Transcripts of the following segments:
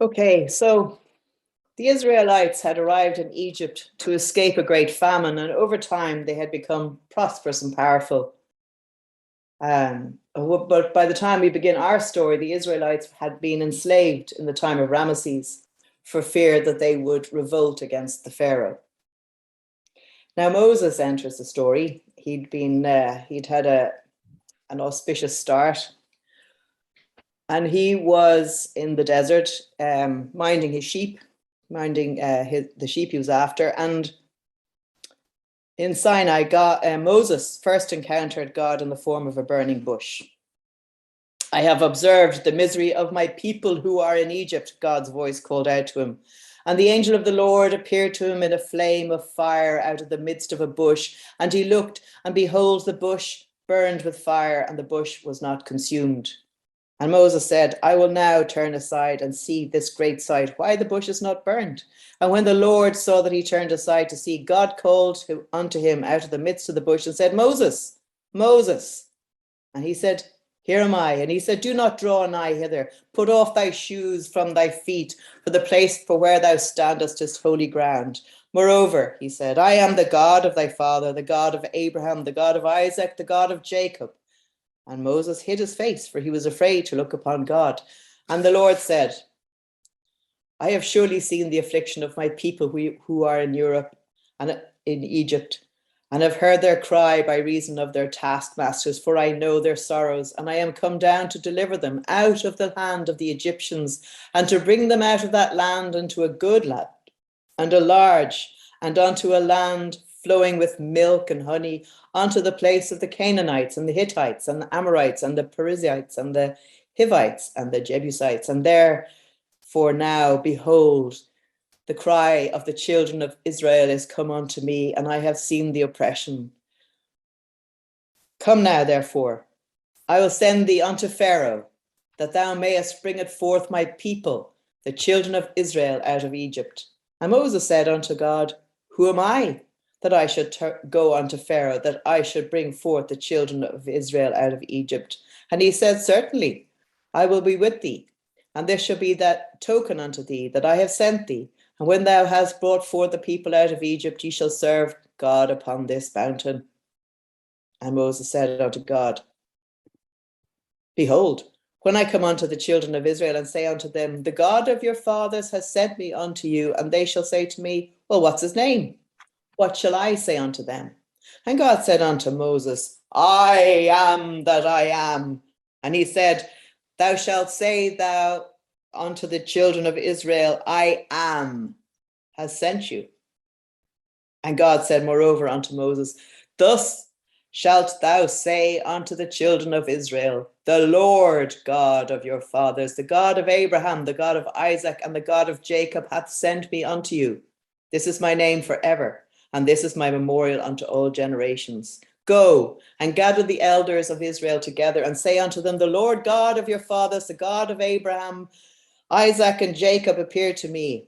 Okay, so the Israelites had arrived in Egypt to escape a great famine, and over time they had become prosperous and powerful. But by the time we begin our story, the Israelites had been enslaved in the time of Ramesses for fear that they would revolt against the Pharaoh. Now Moses enters the story. He'd had an auspicious start, and he was in the desert, minding his sheep, minding the sheep he was after. And in Sinai, Moses first encountered God in the form of a burning bush. I have observed the misery of my people who are in Egypt, God's voice called out to him. And the angel of the Lord appeared to him in a flame of fire out of the midst of a bush. And he looked, and behold, the bush burned with fire, and the bush was not consumed. And Moses said, I will now turn aside and see this great sight, why the bush is not burned. And when the Lord saw that he turned aside to see, God called unto him out of the midst of the bush and said, Moses, Moses. And he said, Here am I. And he said, Do not draw nigh hither. Put off thy shoes from thy feet, for the place for where thou standest is holy ground. Moreover, he said, I am the God of thy father, the God of Abraham, the God of Isaac, the God of Jacob. And Moses hid his face, for he was afraid to look upon God. And the Lord said, I have surely seen the affliction of my people who are in Europe and in Egypt, and have heard their cry by reason of their taskmasters, for I know their sorrows, and I am come down to deliver them out of the hand of the Egyptians, and to bring them out of that land into a good land, and a large, and unto a land flowing with milk and honey, unto the place of the Canaanites and the Hittites and the Amorites and the Perizzites and the Hivites and the Jebusites. And therefore now, behold, the cry of the children of Israel is come unto me, and I have seen the oppression. Come now, therefore, I will send thee unto Pharaoh, that thou mayest bring it forth my people, the children of Israel, out of Egypt. And Moses said unto God, Who am I, that I should go unto Pharaoh, that I should bring forth the children of Israel out of Egypt? And he said, Certainly, I will be with thee, and this shall be that token unto thee, that I have sent thee. And when thou hast brought forth the people out of Egypt, ye shall serve God upon this mountain. And Moses said unto God, Behold, when I come unto the children of Israel and say unto them, The God of your fathers has sent me unto you, and they shall say to me, Well, what's his name? What shall I say unto them? And God said unto Moses, I am that I am. And he said, Thou shalt say thou unto the children of Israel, I am has sent you. And God said moreover unto Moses, Thus shalt thou say unto the children of Israel, The Lord God of your fathers, the God of Abraham, the God of Isaac, and the God of Jacob hath sent me unto you. This is my name forever, and this is my memorial unto all generations. Go and gather the elders of Israel together and say unto them, The Lord God of your fathers, the God of Abraham, Isaac, and Jacob appeared to me.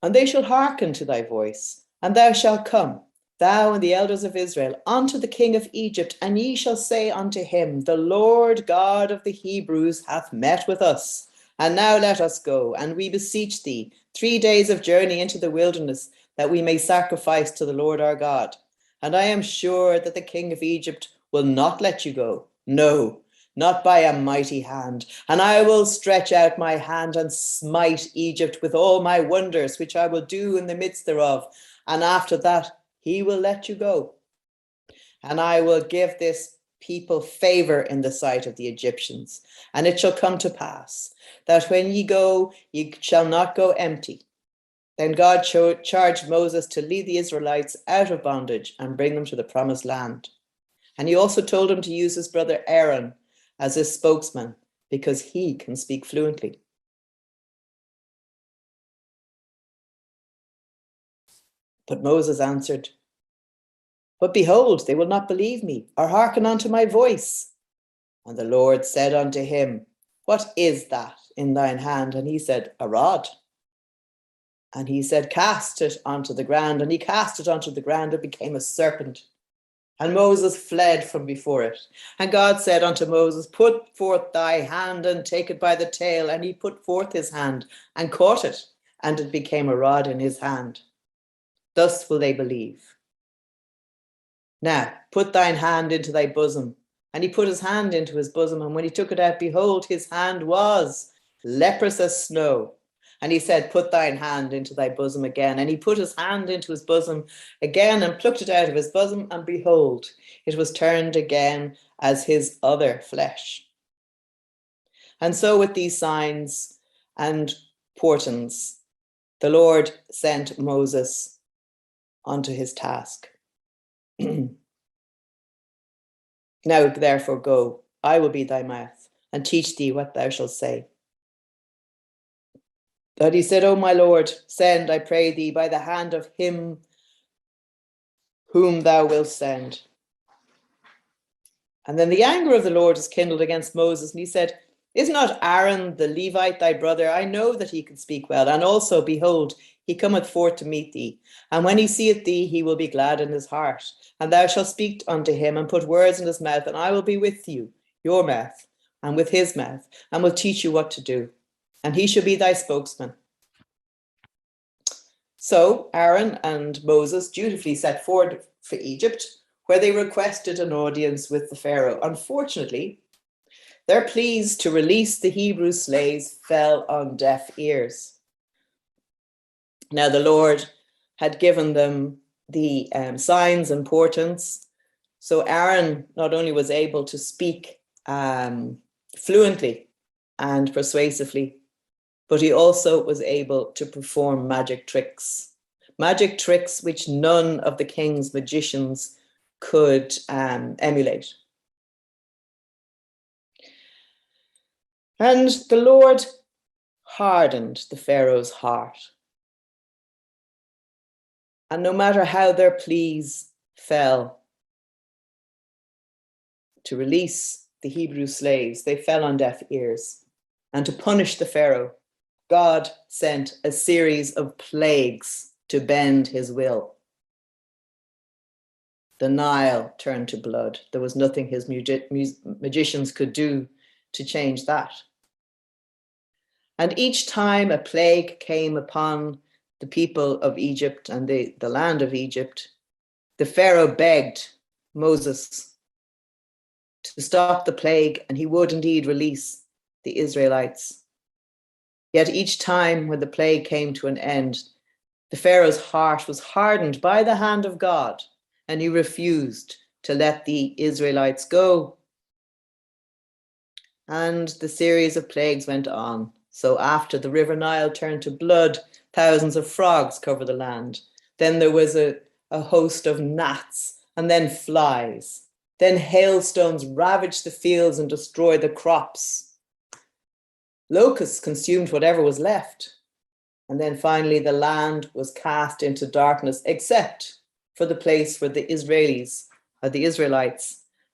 And they shall hearken to thy voice, and thou shalt come, thou and the elders of Israel, unto the king of Egypt, and ye shall say unto him, The Lord God of the Hebrews hath met with us. And now let us go, and we beseech thee, 3 days of journey into the wilderness, that we may sacrifice to the Lord our God. And I am sure that the king of Egypt will not let you go. No, not by a mighty hand. And I will stretch out my hand and smite Egypt with all my wonders, which I will do in the midst thereof. And after that, he will let you go. And I will give this people favor in the sight of the Egyptians. And it shall come to pass that when ye go, ye shall not go empty. Then God charged Moses to lead the Israelites out of bondage and bring them to the promised land. And he also told him to use his brother Aaron as his spokesman, because he can speak fluently. But Moses answered, But behold, they will not believe me, or hearken unto my voice. And the Lord said unto him, What is that in thine hand? And he said, A rod. And he said, Cast it onto the ground. And he cast it onto the ground, and became a serpent. And Moses fled from before it. And God said unto Moses, put forth thy hand and take it by the tail. And he put forth his hand and caught it, and it became a rod in his hand. Thus will they believe. Now, put thine hand into thy bosom. And he put his hand into his bosom, and when he took it out, behold, his hand was leprous as snow. And he said, put thine hand into thy bosom again. And he put his hand into his bosom again and plucked it out of his bosom, and behold, it was turned again as his other flesh. And so with these signs and portents, the Lord sent Moses unto his task. Now therefore go, I will be thy mouth, and teach thee what thou shalt say. But he said, O my Lord, send, I pray thee, by the hand of him whom thou wilt send. And then the anger of the Lord was kindled against Moses, and he said, is not Aaron the Levite thy brother? I know that he can speak well. And also, behold, he cometh forth to meet thee. And when he seeth thee, he will be glad in his heart. And thou shalt speak unto him, and put words in his mouth, and I will be with you, your mouth, and with his mouth, and will teach you what to do. And he shall be thy spokesman. So Aaron and Moses dutifully set forward for Egypt, where they requested an audience with the Pharaoh. Unfortunately, their pleas to release the Hebrew slaves fell on deaf ears. Now the Lord had given them the signs and portents. So Aaron not only was able to speak fluently and persuasively, but he also was able to perform magic tricks which none of the king's magicians could emulate. And the Lord hardened the Pharaoh's heart. And no matter how their pleas fell to release the Hebrew slaves, they fell on deaf ears. And to punish the Pharaoh, God sent a series of plagues to bend his will. The Nile turned to blood. There was nothing his magicians could do to change that. And each time a plague came upon the people of Egypt and the land of Egypt, the Pharaoh begged Moses to stop the plague, and he would indeed release the Israelites. Yet each time when the plague came to an end, the Pharaoh's heart was hardened by the hand of God, and he refused to let the Israelites go. And the series of plagues went on. So after the river Nile turned to blood, thousands of frogs covered the land. Then there was a host of gnats, and then flies. Then hailstones ravaged the fields and destroyed the crops. Locusts consumed whatever was left. And then finally the land was cast into darkness, except for the place where the Israelites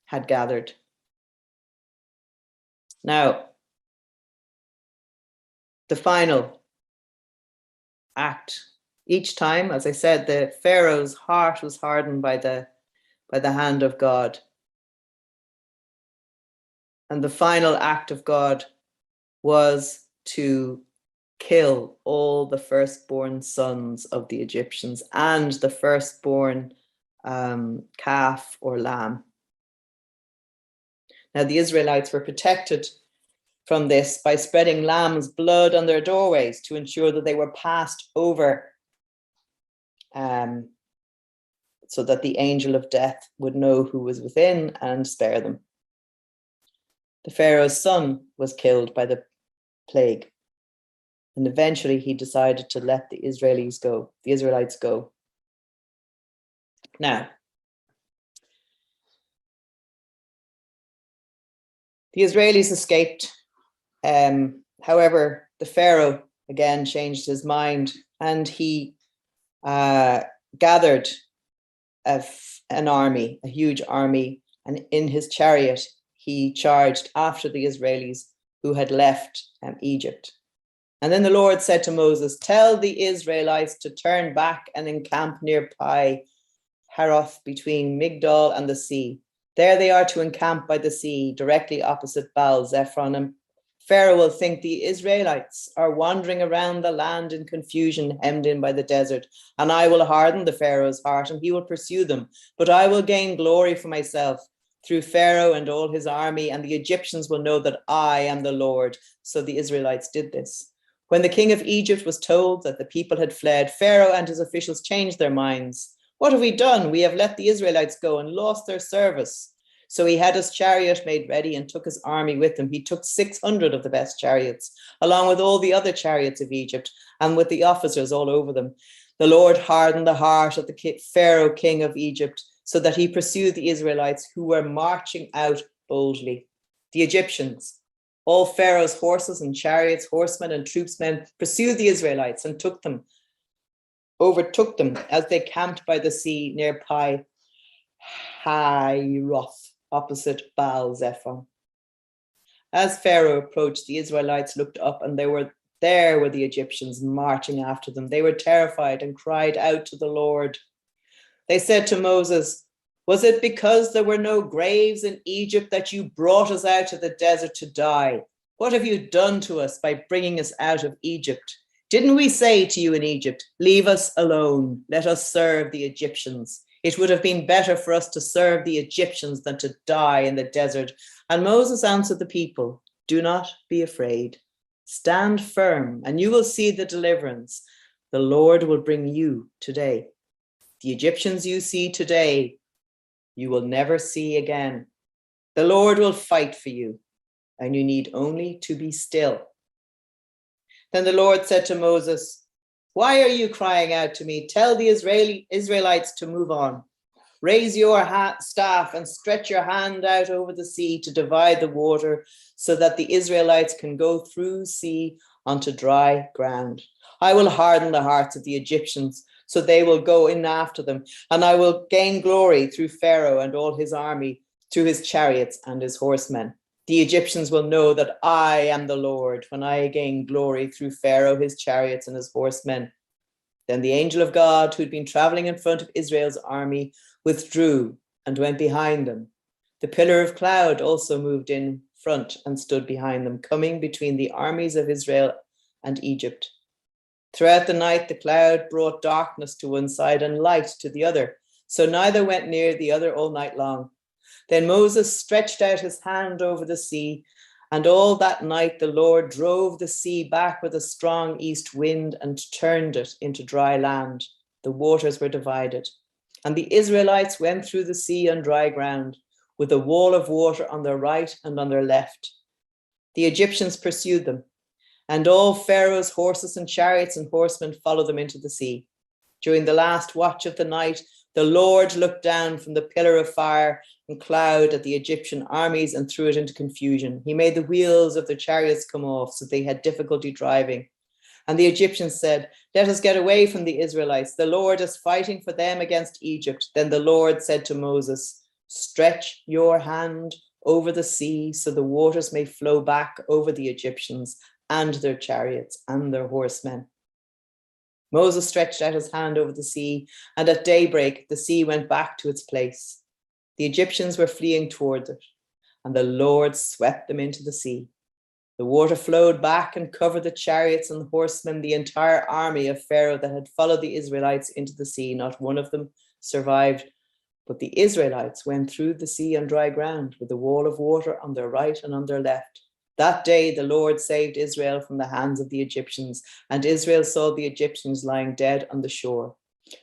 had gathered. Now, the final act. Each time, as I said, the Pharaoh's heart was hardened by the hand of God. And the final act of God was to kill all the firstborn sons of the Egyptians and the firstborn calf or lamb. Now, the Israelites were protected from this by spreading lamb's blood on their doorways to ensure that they were passed over, so that the angel of death would know who was within and spare them. The Pharaoh's son was killed by the plague, and eventually he decided to let the Israelites go. Now, the Israelis escaped. However, the Pharaoh again changed his mind, and he gathered an army, a huge army, and in his chariot he charged after the Israelis who had left Egypt. And then the Lord said to Moses, tell the Israelites to turn back and encamp near Pi Haroth, between Migdol and the sea. There they are to encamp by the sea, directly opposite Baal Zephon. And Pharaoh will think the Israelites are wandering around the land in confusion, hemmed in by the desert. And I will harden the Pharaoh's heart, and he will pursue them. But I will gain glory for myself through Pharaoh and all his army, and the Egyptians will know that I am the Lord. So the Israelites did this. When the king of Egypt was told that the people had fled, Pharaoh and his officials changed their minds. What have we done? We have let the Israelites go and lost their service. So he had his chariot made ready and took his army with him. He took 600 of the best chariots, along with all the other chariots of Egypt and with the officers all over them. The Lord hardened the heart of the Pharaoh, king of Egypt, so that he pursued the Israelites who were marching out boldly. The Egyptians, all Pharaoh's horses and chariots, horsemen and troopsmen, pursued the Israelites and overtook them as they camped by the sea near Pi Hahiroth, opposite Baal Zephon. As Pharaoh approached, the Israelites looked up, and there were the Egyptians marching after them. They were terrified and cried out to the Lord. They said to Moses, "Was it because there were no graves in Egypt that you brought us out to the desert to die? What have you done to us by bringing us out of Egypt? Didn't we say to you in Egypt, 'Leave us alone, let us serve the Egyptians'? It would have been better for us to serve the Egyptians than to die in the desert." And Moses answered the people, "Do not be afraid. Stand firm, and you will see the deliverance the Lord will bring you today. The Egyptians you see today, you will never see again. The Lord will fight for you, and you need only to be still." Then the Lord said to Moses, "Why are you crying out to me? Tell the Israelites to move on. Raise your staff and stretch your hand out over the sea to divide the water so that the Israelites can go through sea onto dry ground. I will harden the hearts of the Egyptians so they will go in after them, and I will gain glory through Pharaoh and all his army, through his chariots and his horsemen. The Egyptians will know that I am the Lord when I gain glory through Pharaoh, his chariots and his horsemen." Then the angel of God, who'd been traveling in front of Israel's army, withdrew and went behind them. The pillar of cloud also moved in front and stood behind them, coming between the armies of Israel and Egypt. Throughout the night, the cloud brought darkness to one side and light to the other, so neither went near the other all night long. Then Moses stretched out his hand over the sea, and all that night the Lord drove the sea back with a strong east wind and turned it into dry land. The waters were divided, and the Israelites went through the sea on dry ground, with a wall of water on their right and on their left. The Egyptians pursued them, and all Pharaoh's horses and chariots and horsemen followed them into the sea. During the last watch of the night, the Lord looked down from the pillar of fire and cloud at the Egyptian armies and threw it into confusion. He made the wheels of their chariots come off, so they had difficulty driving. And the Egyptians said, "Let us get away from the Israelites. The Lord is fighting for them against Egypt." Then the Lord said to Moses, "Stretch your hand over the sea so the waters may flow back over the Egyptians and their chariots and their horsemen." Moses stretched out his hand over the sea, and at daybreak the sea went back to its place. The Egyptians were fleeing towards it, and the Lord swept them into the sea. The water flowed back and covered the chariots and horsemen, the entire army of Pharaoh that had followed the Israelites into the sea. Not one of them survived, but the Israelites went through the sea on dry ground with a wall of water on their right and on their left. That day the Lord saved Israel from the hands of the Egyptians, and Israel saw the Egyptians lying dead on the shore.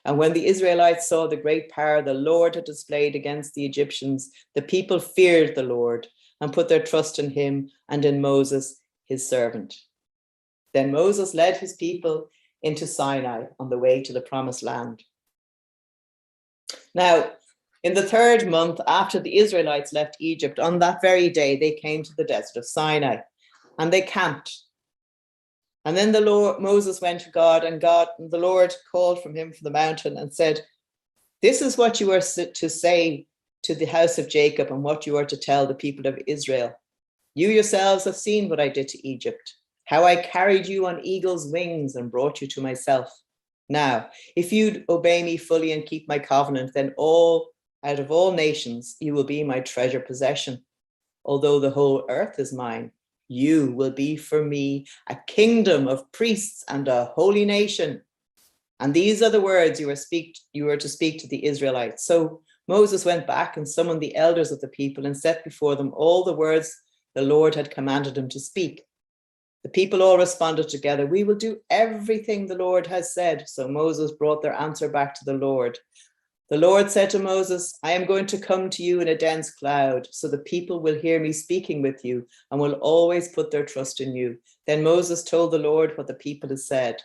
And when the Israelites saw the great power the Lord had displayed against the Egyptians, the people feared the Lord and put their trust in him and in Moses, his servant. Then Moses led his people into Sinai on the way to the promised land. Now, in the 3rd month after the Israelites left Egypt, on that very day, they came to the desert of Sinai and they camped. And then Moses went to God, and the Lord called from him from the mountain and said, "This is what you are to say to the house of Jacob and what you are to tell the people of Israel. You yourselves have seen what I did to Egypt, how I carried you on eagle's wings and brought you to myself. Now, if you obey me fully and keep my covenant, then out of all nations, you will be my treasure possession. Although the whole earth is mine, you will be for me a kingdom of priests and a holy nation. And these are the words you are to speak to the Israelites. So Moses went back and summoned the elders of the people and set before them all the words the Lord had commanded him to speak. The people all responded together, "We will do everything the Lord has said." So Moses brought their answer back to the Lord. The Lord said to Moses, "I am going to come to you in a dense cloud, so the people will hear me speaking with you and will always put their trust in you." Then Moses told the Lord what the people had said.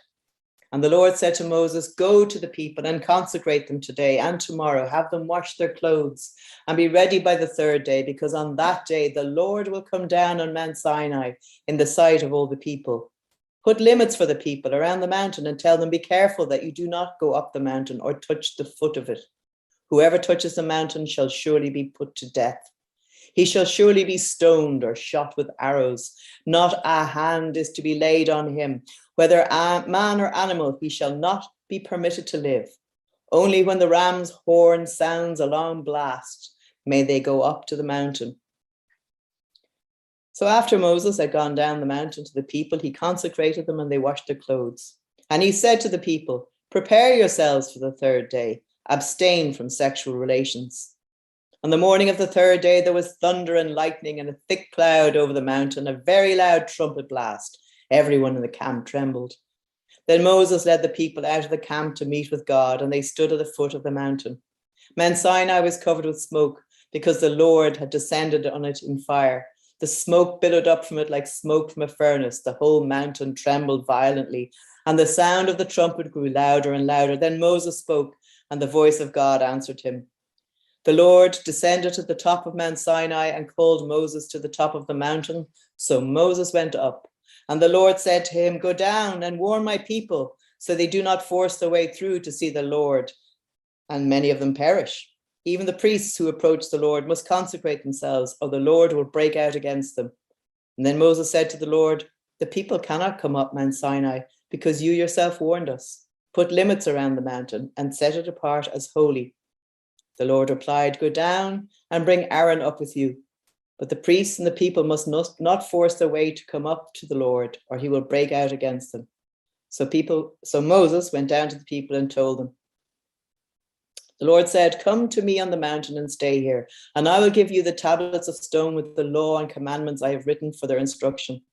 And the Lord said to Moses, "Go to the people and consecrate them today and tomorrow. Have them wash their clothes and be ready by the third day, because on that day the Lord will come down on Mount Sinai in the sight of all the people. Put limits for the people around the mountain and tell them, be careful that you do not go up the mountain or touch the foot of it. Whoever touches the mountain shall surely be put to death. He shall surely be stoned or shot with arrows. Not a hand is to be laid on him. Whether a man or animal, he shall not be permitted to live. Only when the ram's horn sounds a long blast, may they go up to the mountain." So after Moses had gone down the mountain to the people, he consecrated them and they washed their clothes. And he said to the people, "Prepare yourselves for the third day. Abstain from sexual relations." On the morning of the third day, there was thunder and lightning and a thick cloud over the mountain, a very loud trumpet blast. Everyone in the camp trembled. Then Moses led the people out of the camp to meet with God, and they stood at the foot of the mountain. Mount Sinai was covered with smoke because the Lord had descended on it in fire. The smoke billowed up from it like smoke from a furnace. The whole mountain trembled violently, and the sound of the trumpet grew louder and louder. Then Moses spoke, and the voice of God answered him. The Lord descended to the top of Mount Sinai and called Moses to the top of the mountain. So Moses went up, and the Lord said to him, "Go down and warn my people, so they do not force their way through to see the Lord, and many of them perish. Even the priests who approach the Lord must consecrate themselves, or the Lord will break out against them." And then Moses said to the Lord, "The people cannot come up Mount Sinai because you yourself warned us. Put limits around the mountain and set it apart as holy." The Lord replied, "Go down and bring Aaron up with you. But the priests and the people must not force their way to come up to the Lord, or he will break out against them." So Moses went down to the people and told them. The Lord said, "Come to me on the mountain and stay here, and I will give you the tablets of stone with the law and commandments I have written for their instruction."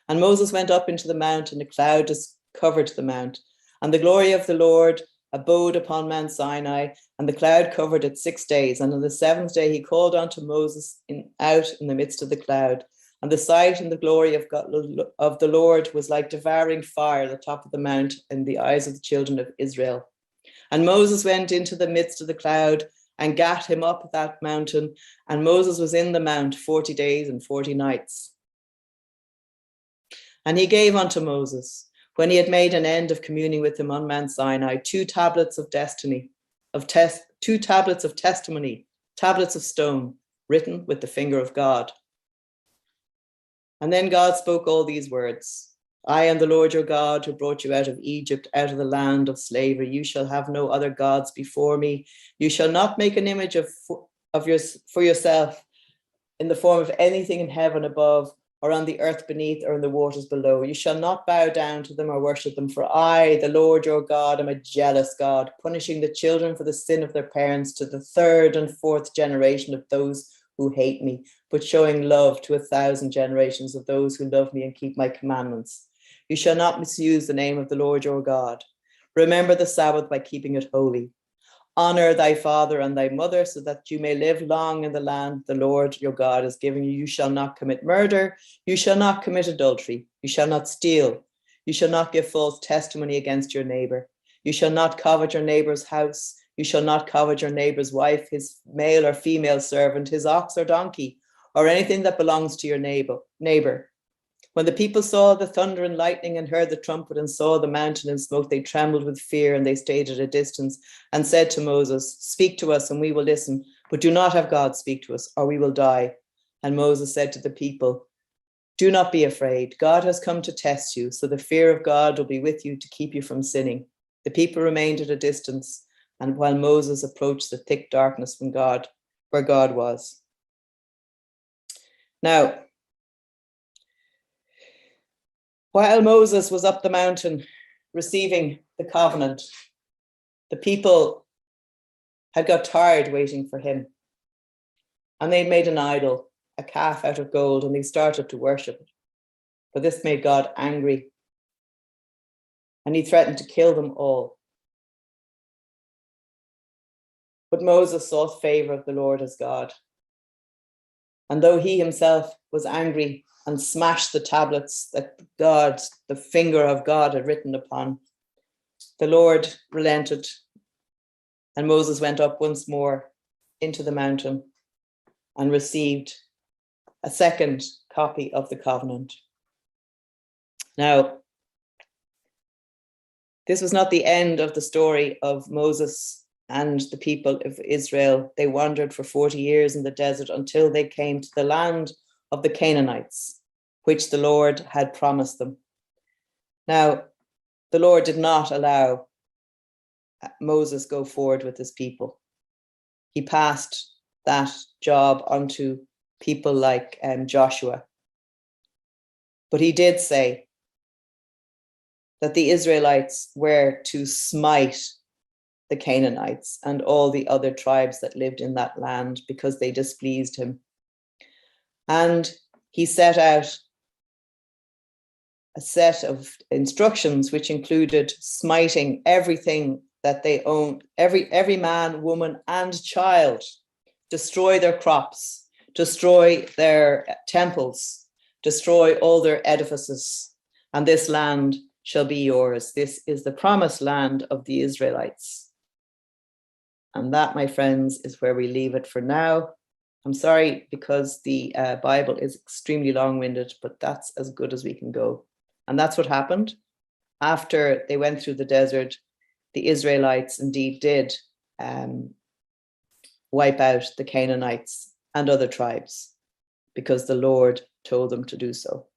And Moses went up into the mount, and a cloud covered the mount. And the glory of the Lord abode upon Mount Sinai, and the cloud covered it 6 days. And on the 7th day he called unto Moses out in the midst of the cloud. And the sight and the glory of the Lord was like devouring fire at the top of the mount in the eyes of the children of Israel. And Moses went into the midst of the cloud and gat him up that mountain. And Moses was in the mount 40 days and 40 nights. And he gave unto Moses, when he had made an end of communing with him on Mount Sinai, two tablets of testimony, tablets of stone, written with the finger of God. And then God spoke all these words: "I am the Lord your God, who brought you out of Egypt, out of the land of slavery. You shall have no other gods before me. You shall not make an image for yourself in the form of anything in heaven above, or on the earth beneath, or in the waters below. You shall not bow down to them or worship them, for I, the Lord your God, am a jealous God, punishing the children for the sin of their parents to the 3rd and 4th generation of those who hate me, but showing love to 1,000 generations of those who love me and keep my commandments. You shall not misuse the name of the Lord your God. Remember the Sabbath by keeping it holy. Honor thy father and thy mother, so that you may live long in the land the Lord your God is giving you. You shall not commit murder. You shall not commit adultery. You shall not steal. You shall not give false testimony against your neighbor. You shall not covet your neighbor's house. You shall not covet your neighbor's wife, his male or female servant, his ox or donkey, or anything that belongs to your neighbor. When the people saw the thunder and lightning and heard the trumpet and saw the mountain in smoke, they trembled with fear, and they stayed at a distance and said to Moses, "Speak to us and we will listen, but do not have God speak to us, or we will die." And Moses said to the people, "Do not be afraid. God has come to test you, so the fear of God will be with you to keep you from sinning." The people remained at a distance, and while Moses approached the thick darkness from God, where God was. Now, while Moses was up the mountain receiving the covenant, the people had got tired waiting for him. And they made an idol, a calf out of gold, and they started to worship it. But this made God angry, and he threatened to kill them all. But Moses sought favor of the Lord as God. And though he himself was angry and smashed the tablets that God, the finger of God, had written upon, the Lord relented, and Moses went up once more into the mountain and received a second copy of the covenant. Now, this was not the end of the story of Moses and the people of Israel. They wandered for 40 years in the desert until they came to the land of the Canaanites, which the Lord had promised them. Now, the Lord did not allow Moses go forward with his people. He passed that job onto people like Joshua. But he did say that the Israelites were to smite the Canaanites and all the other tribes that lived in that land because they displeased him. And he set out a set of instructions which included smiting everything that they owned, every man, woman, and child, destroy their crops, destroy their temples, destroy all their edifices, and this land shall be yours. This is the promised land of the Israelites. And that, my friends, is where we leave it for now. I'm sorry, because the Bible is extremely long-winded, but that's as good as we can go. And that's what happened. After they went through the desert, the Israelites indeed did wipe out the Canaanites and other tribes because the Lord told them to do so.